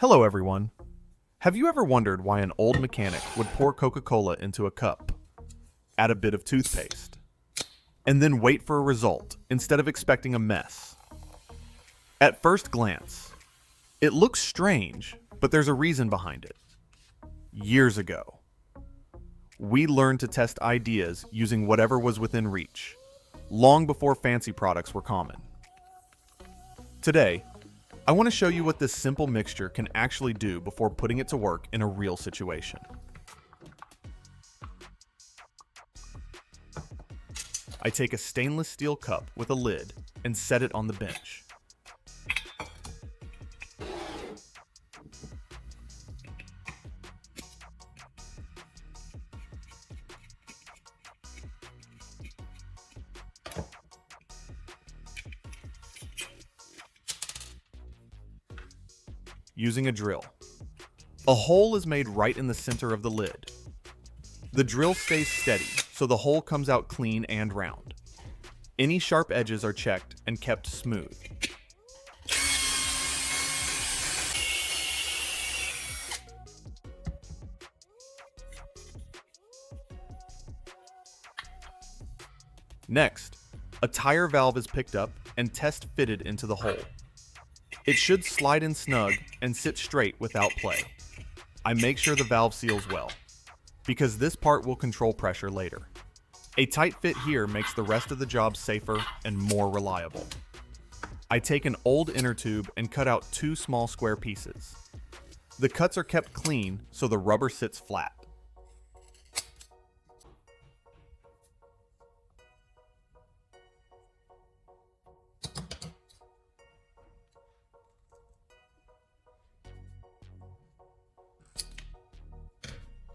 Hello everyone. Have you ever wondered why an old mechanic would pour Coca Cola into a cup, add a bit of toothpaste, and then wait for a result instead of expecting a mess? At first glance, it looks strange, but there's a reason behind it. Years ago, we learned to test ideas using whatever was within reach, long before fancy products were common. Today, I want to show you what this simple mixture can actually do before putting it to work in a real situation. I take a stainless steel cup with a lid and set it on the bench. Using a drill. A hole is made right in the center of the lid. The drill stays steady, so the hole comes out clean and round. Any sharp edges are checked and kept smooth. Next, a tire valve is picked up and test fitted into the hole. It should slide in snug and sit straight without play. I make sure the valve seals well, because this part will control pressure later. A tight fit here makes the rest of the job safer and more reliable. I take an old inner tube and cut out 2 small square pieces. The cuts are kept clean so the rubber sits flat.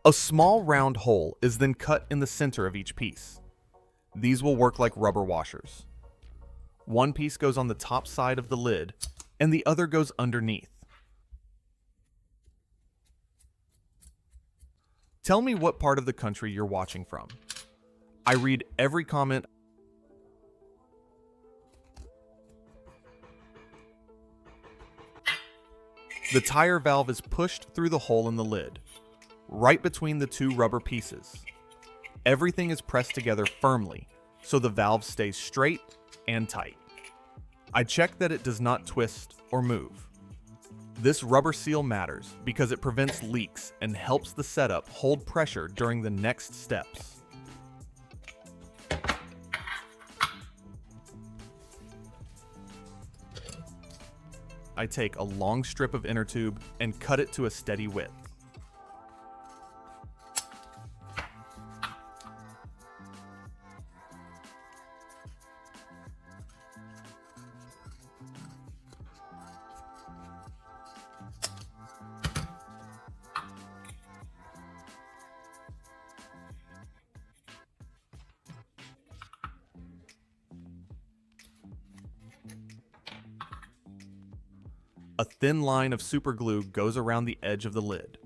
A small round hole is then cut in the center of each piece. These will work like rubber washers. One piece goes on the top side of the lid, and the other goes underneath. Tell me what part of the country you're watching from. I read every comment. The tire valve is pushed through the hole in the lid, right between the 2 rubber pieces. Everything is pressed together firmly so the valve stays straight and tight. I check that it does not twist or move. This rubber seal matters because it prevents leaks and helps the setup hold pressure during the next steps. I take a long strip of inner tube and cut it to a steady width. A thin line of super glue goes around the edge of the lid.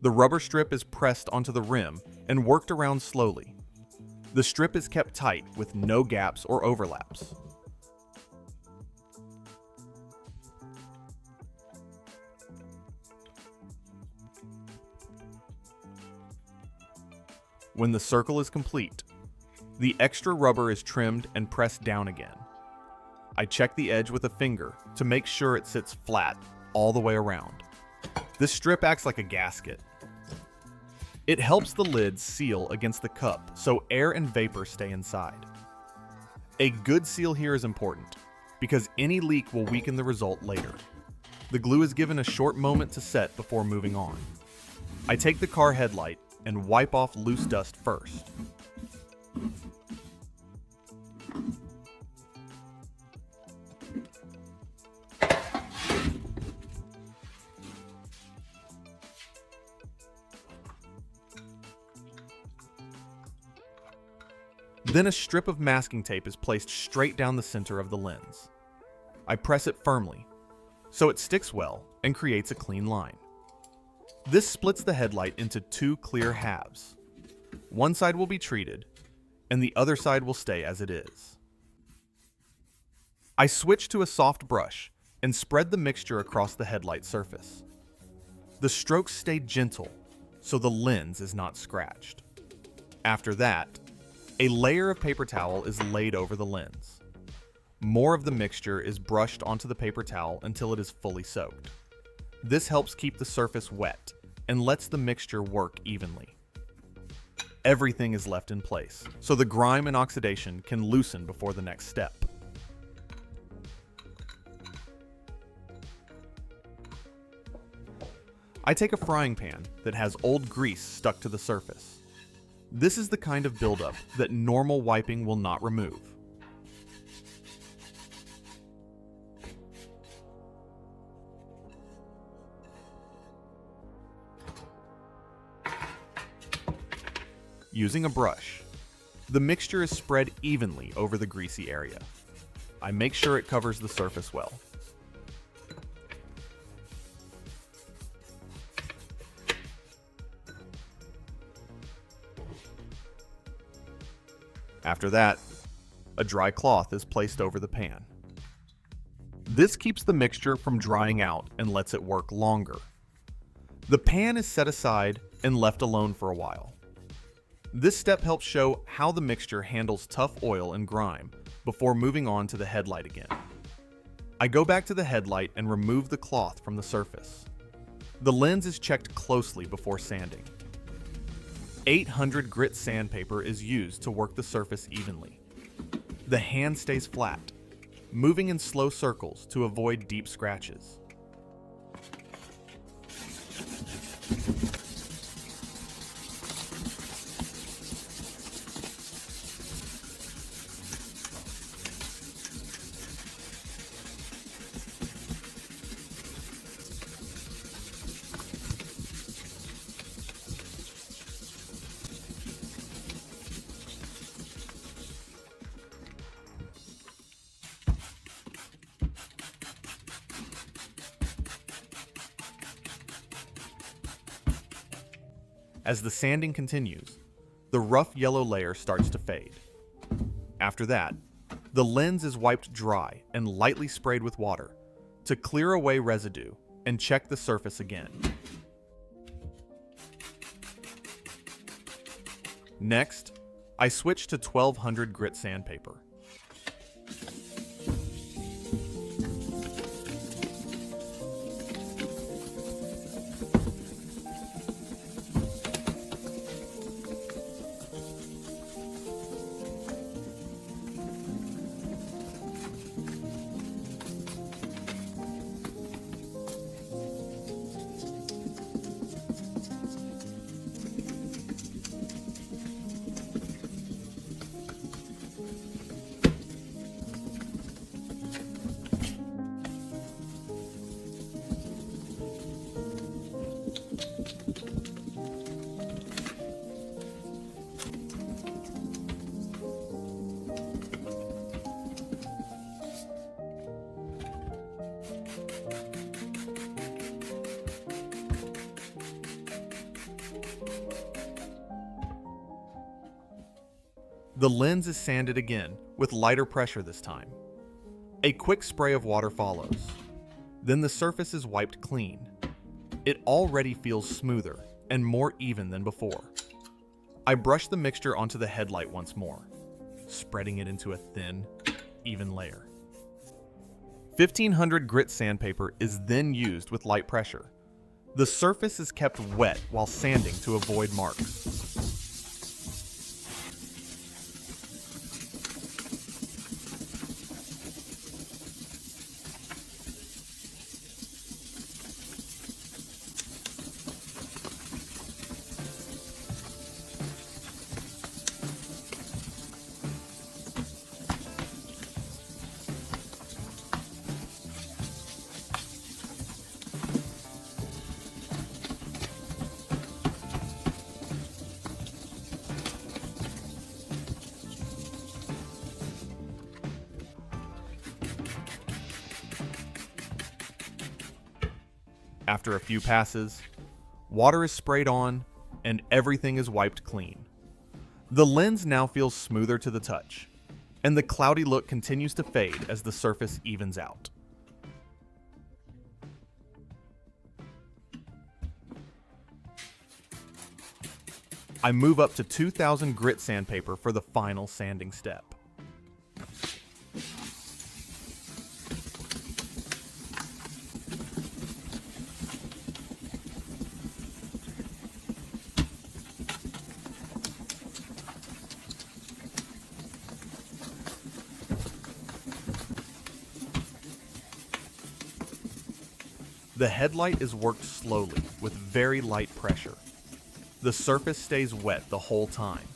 The rubber strip is pressed onto the rim and worked around slowly. The strip is kept tight with no gaps or overlaps. When the circle is complete, the extra rubber is trimmed and pressed down again. I check the edge with a finger to make sure it sits flat all the way around. This strip acts like a gasket. It helps the lid seal against the cup so air and vapor stay inside. A good seal here is important because any leak will weaken the result later. The glue is given a short moment to set before moving on. I take the car headlight and wipe off loose dust first. Then a strip of masking tape is placed straight down the center of the lens. I press it firmly, so it sticks well and creates a clean line. This splits the headlight into 2 clear halves. One side will be treated, and the other side will stay as it is. I switch to a soft brush and spread the mixture across the headlight surface. The strokes stay gentle, so the lens is not scratched. After that, a layer of paper towel is laid over the lens. More of the mixture is brushed onto the paper towel until it is fully soaked. This helps keep the surface wet and lets the mixture work evenly. Everything is left in place, so the grime and oxidation can loosen before the next step. I take a frying pan that has old grease stuck to the surface. This is the kind of buildup that normal wiping will not remove. Using a brush, the mixture is spread evenly over the greasy area. I make sure it covers the surface well. After that, a dry cloth is placed over the pan. This keeps the mixture from drying out and lets it work longer. The pan is set aside and left alone for a while. This step helps show how the mixture handles tough oil and grime before moving on to the headlight again. I go back to the headlight and remove the cloth from the surface. The lens is checked closely before sanding. 800 grit sandpaper is used to work the surface evenly. The hand stays flat, moving in slow circles to avoid deep scratches. As the sanding continues, the rough yellow layer starts to fade. After that, the lens is wiped dry and lightly sprayed with water to clear away residue and check the surface again. Next, I switch to 1200 grit sandpaper. The lens is sanded again, with lighter pressure this time. A quick spray of water follows. Then the surface is wiped clean. It already feels smoother and more even than before. I brush the mixture onto the headlight once more, spreading it into a thin, even layer. 1500 grit sandpaper is then used with light pressure. The surface is kept wet while sanding to avoid marks. After a few passes, water is sprayed on and everything is wiped clean. The lens now feels smoother to the touch, and the cloudy look continues to fade as the surface evens out. I move up to 2000 grit sandpaper for the final sanding step. The headlight is worked slowly with very light pressure. The surface stays wet the whole time.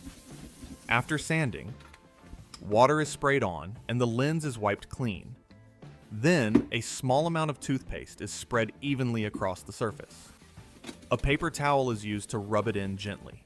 After sanding, water is sprayed on and the lens is wiped clean. Then, a small amount of toothpaste is spread evenly across the surface. A paper towel is used to rub it in gently.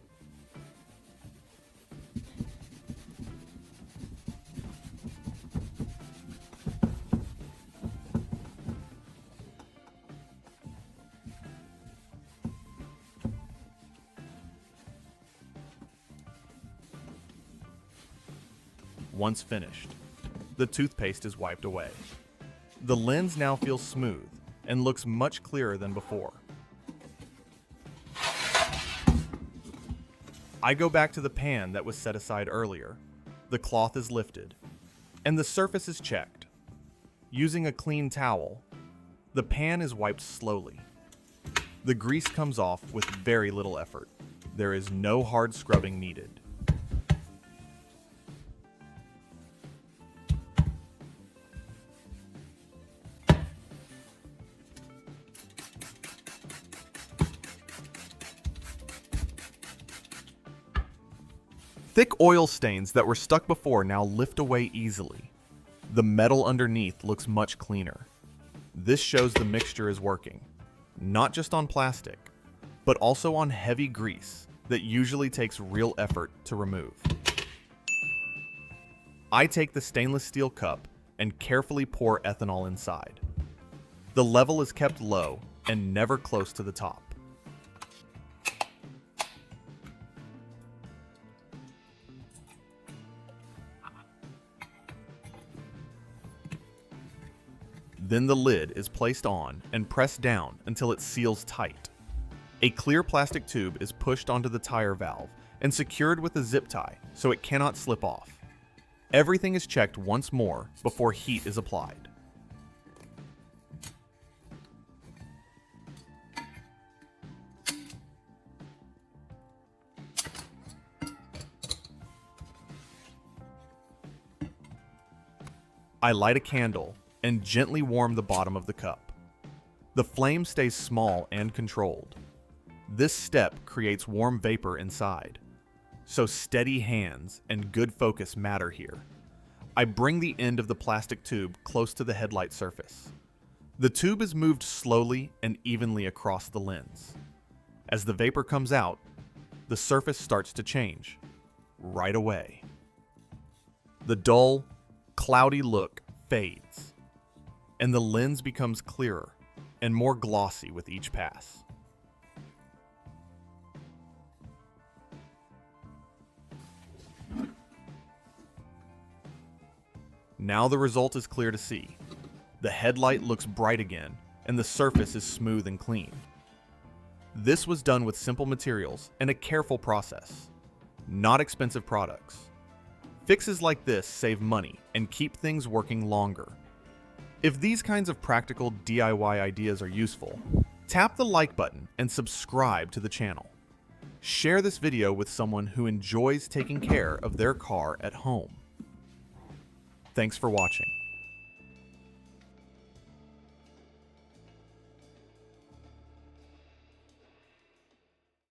Once finished, the toothpaste is wiped away. The lens now feels smooth and looks much clearer than before. I go back to the pan that was set aside earlier. The cloth is lifted, and the surface is checked. Using a clean towel, the pan is wiped slowly. The grease comes off with very little effort. There is no hard scrubbing needed. Thick oil stains that were stuck before now lift away easily. The metal underneath looks much cleaner. This shows the mixture is working, not just on plastic, but also on heavy grease that usually takes real effort to remove. I take the stainless steel cup and carefully pour ethanol inside. The level is kept low and never close to the top. Then the lid is placed on and pressed down until it seals tight. A clear plastic tube is pushed onto the tire valve and secured with a zip tie so it cannot slip off. Everything is checked once more before heat is applied. I light a candle and gently warm the bottom of the cup. The flame stays small and controlled. This step creates warm vapor inside, so steady hands and good focus matter here. I bring the end of the plastic tube close to the headlight surface. The tube is moved slowly and evenly across the lens. As the vapor comes out, the surface starts to change right away. The dull, cloudy look fades, and the lens becomes clearer and more glossy with each pass. Now the result is clear to see. The headlight looks bright again, and the surface is smooth and clean. This was done with simple materials and a careful process, not expensive products. Fixes like this save money and keep things working longer. If these kinds of practical DIY ideas are useful, tap the like button and subscribe to the channel. Share this video with someone who enjoys taking care of their car at home. Thanks for watching.